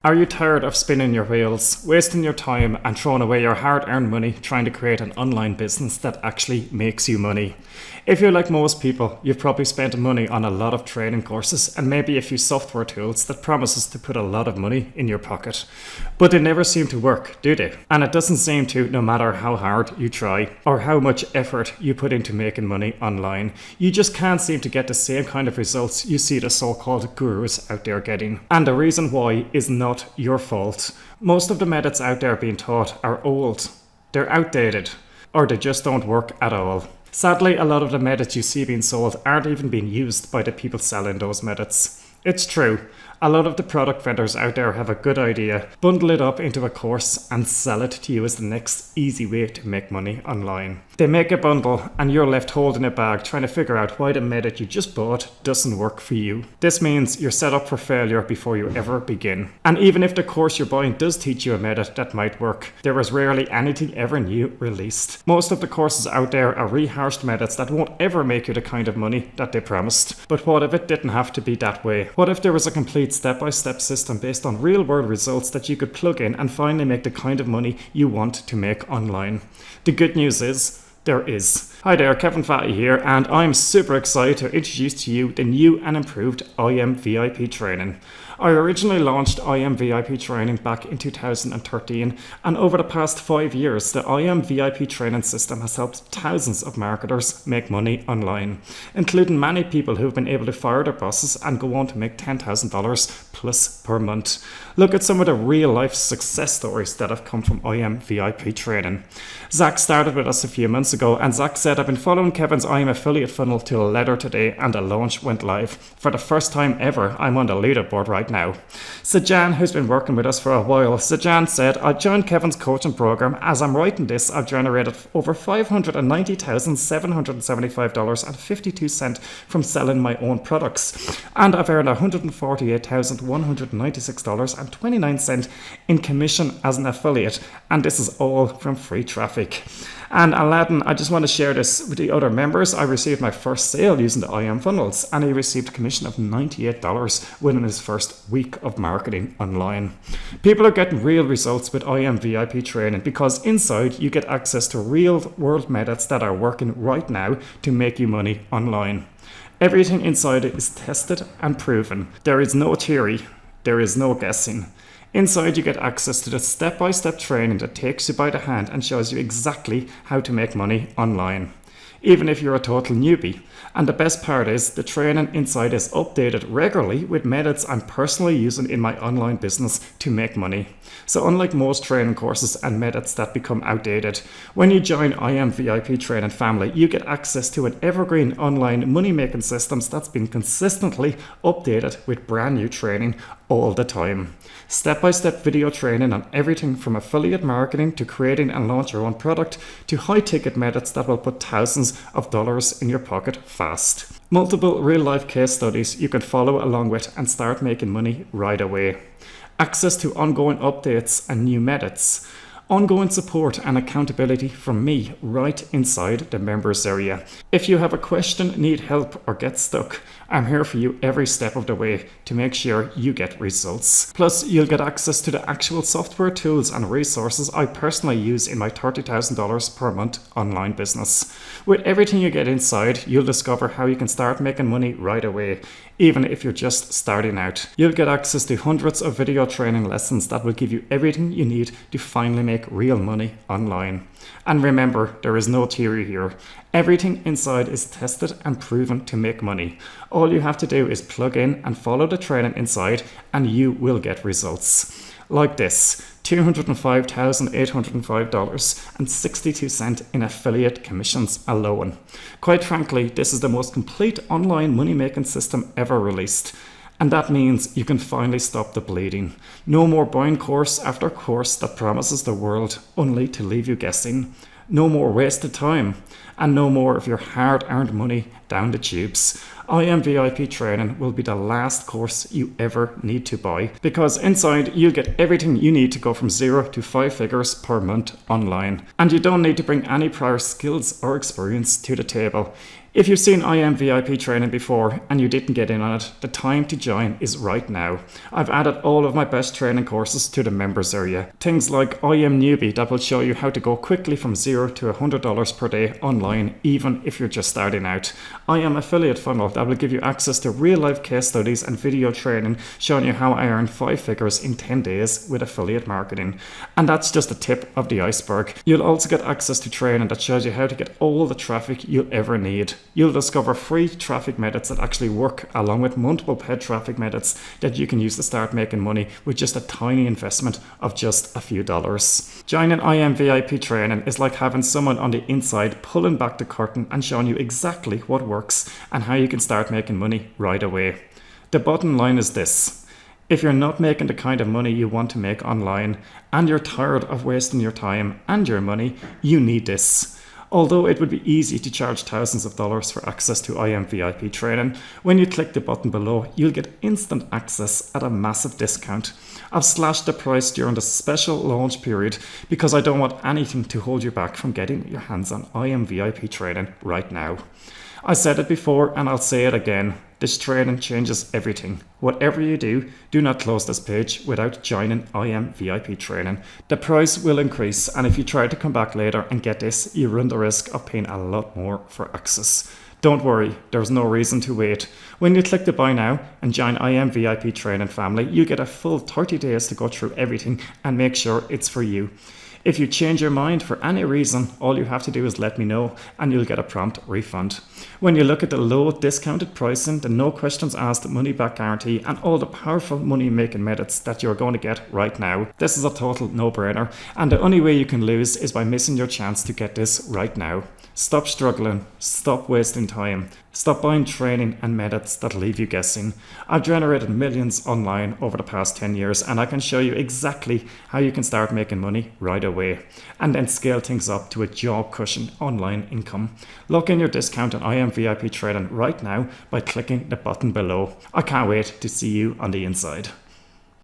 Are you tired of spinning your wheels, wasting your time and throwing away your hard-earned money trying to create an online business that actually makes you money? If you're like most people, you've probably spent money on a lot of training courses and maybe a few software tools that promises to put a lot of money in your pocket. But they never seem to work, do they? And it doesn't seem to, no matter how hard you try or how much effort you put into making money online. You just can't seem to get the same kind of results you see the so-called gurus out there getting. And the reason why is not your fault. Most of the methods out there being taught are old, they're outdated, or they just don't work at all. Sadly, a lot of the methods you see being sold aren't even being used by the people selling those methods. It's true, a lot of the product vendors out there have a good idea, bundle it up into a course and sell it to you as the next easy way to make money online. They make a bundle and you're left holding a bag trying to figure out why the method you just bought doesn't work for you. This means you're set up for failure before you ever begin. And even if the course you're buying does teach you a method that might work, there is rarely anything ever new released. Most of the courses out there are rehashed methods that won't ever make you the kind of money that they promised. But what if it didn't have to be that way? What if there was a complete step-by-step system based on real-world results that you could plug in and finally make the kind of money you want to make online? The good news is, there is. Hi there, Kevin Fahey here, and I'm super excited to introduce to you the new and improved IM VIP training. I originally launched IM VIP training back in 2013, and over the past 5 years, the IM VIP training system has helped thousands of marketers make money online, including many people who've been able to fire their bosses and go on to make $10,000 plus per month. Look at some of the real-life success stories that have come from IM VIP training. Zach started with us a few months ago, and Zach said, "I've been following Kevin's IM affiliate funnel to a letter today, and the launch went live. For the first time ever, I'm on the leaderboard right now." Sajan, who's been working with us for a while, Sajan said, "I joined Kevin's coaching program. As I'm writing this, I've generated over $590,775.52 from selling my own products. And I've earned $148,196.29 in commission as an affiliate. And this is all from free traffic." And Aladdin, I just want to share this with the other members. I received my first sale using the IM funnels, and he received a commission of $98 within his first week of marketing online. People are getting real results with IM VIP training because inside you get access to real world methods that are working right now to make you money online. Everything inside it is tested and proven. There is no theory, there is no guessing. Inside you get access to the step-by-step training that takes you by the hand and shows you exactly how to make money online, even if you're a total newbie. And the best part is the training inside is updated regularly with methods I'm personally using in my online business to make money. So unlike most training courses and methods that become outdated, when you join IM VIP training family, you get access to an evergreen online money-making systems that's been consistently updated with brand new training all the time. Step-by-step video training on everything from affiliate marketing to creating and launch your own product to high-ticket methods that will put thousands of dollars in your pocket fast. Multiple real-life case studies you can follow along with and start making money right away. Access to ongoing updates and new methods. Ongoing support and accountability from me right inside the members area. If you have a question, need help, or get stuck, I'm here for you every step of the way to make sure you get results. Plus, you'll get access to the actual software tools and resources I personally use in my $30,000 per month online business. With everything you get inside, you'll discover how you can start making money right away, even if you're just starting out. You'll get access to hundreds of video training lessons that will give you everything you need to finally make real money online. And remember, there is no theory here. Everything inside is tested and proven to make money. All you have to do is plug in and follow the training inside and you will get results. Like this, $205,805.62 in affiliate commissions alone. Quite frankly, this is the most complete online money-making system ever released. And that means you can finally stop the bleeding. No more buying course after course that promises the world only to leave you guessing. No more wasted time. And no more of your hard-earned money down the tubes. IM VIP training will be the last course you ever need to buy, because inside you'll get everything you need to go from 0 to 5 figures per month online. And you don't need to bring any prior skills or experience to the table. If you've seen IM VIP training before and you didn't get in on it, the time to join is right now. I've added all of my best training courses to the members area. Things like IM Newbie that will show you how to go quickly from $0 to $100 per day online, even if you're just starting out. IM Affiliate Funnel that will give you access to real life case studies and video training showing you how I earned 5 figures in 10 days with affiliate marketing. And that's just the tip of the iceberg. You'll also get access to training that shows you how to get all the traffic you'll ever need. You'll discover free traffic methods that actually work, along with multiple paid traffic methods that you can use to start making money with just a tiny investment of just a few dollars. Joining IM VIP training is like having someone on the inside pulling back the curtain and showing you exactly what works and how you can start making money right away. The bottom line is this: if you're not making the kind of money you want to make online and you're tired of wasting your time and your money, you need this. Although it would be easy to charge thousands of dollars for access to IM VIP training, when you click the button below, you'll get instant access at a massive discount. I've slashed the price during the special launch period because I don't want anything to hold you back from getting your hands on IM VIP training right now. I said it before and I'll say it again. This training changes everything. Whatever you do, do not close this page without joining IM VIP training. The price will increase, and if you try to come back later and get this, you run the risk of paying a lot more for access. Don't worry, there's no reason to wait. When you click the buy now and join IM VIP training family, you get a full 30 days to go through everything and make sure it's for you. If you change your mind for any reason, all you have to do is let me know and you'll get a prompt refund. When you look at the low discounted pricing, the no questions asked money back guarantee and all the powerful money making methods that you're going to get right now, this is a total no-brainer, and the only way you can lose is by missing your chance to get this right now. Stop struggling, stop wasting time, stop buying training and methods that leave you guessing. I've generated millions online over the past 10 years and I can show you exactly how you can start making money right away and then scale things up to a jaw-crushing online income. Lock in your discount on IM VIP training right now by clicking the button below. I can't wait to see you on the inside.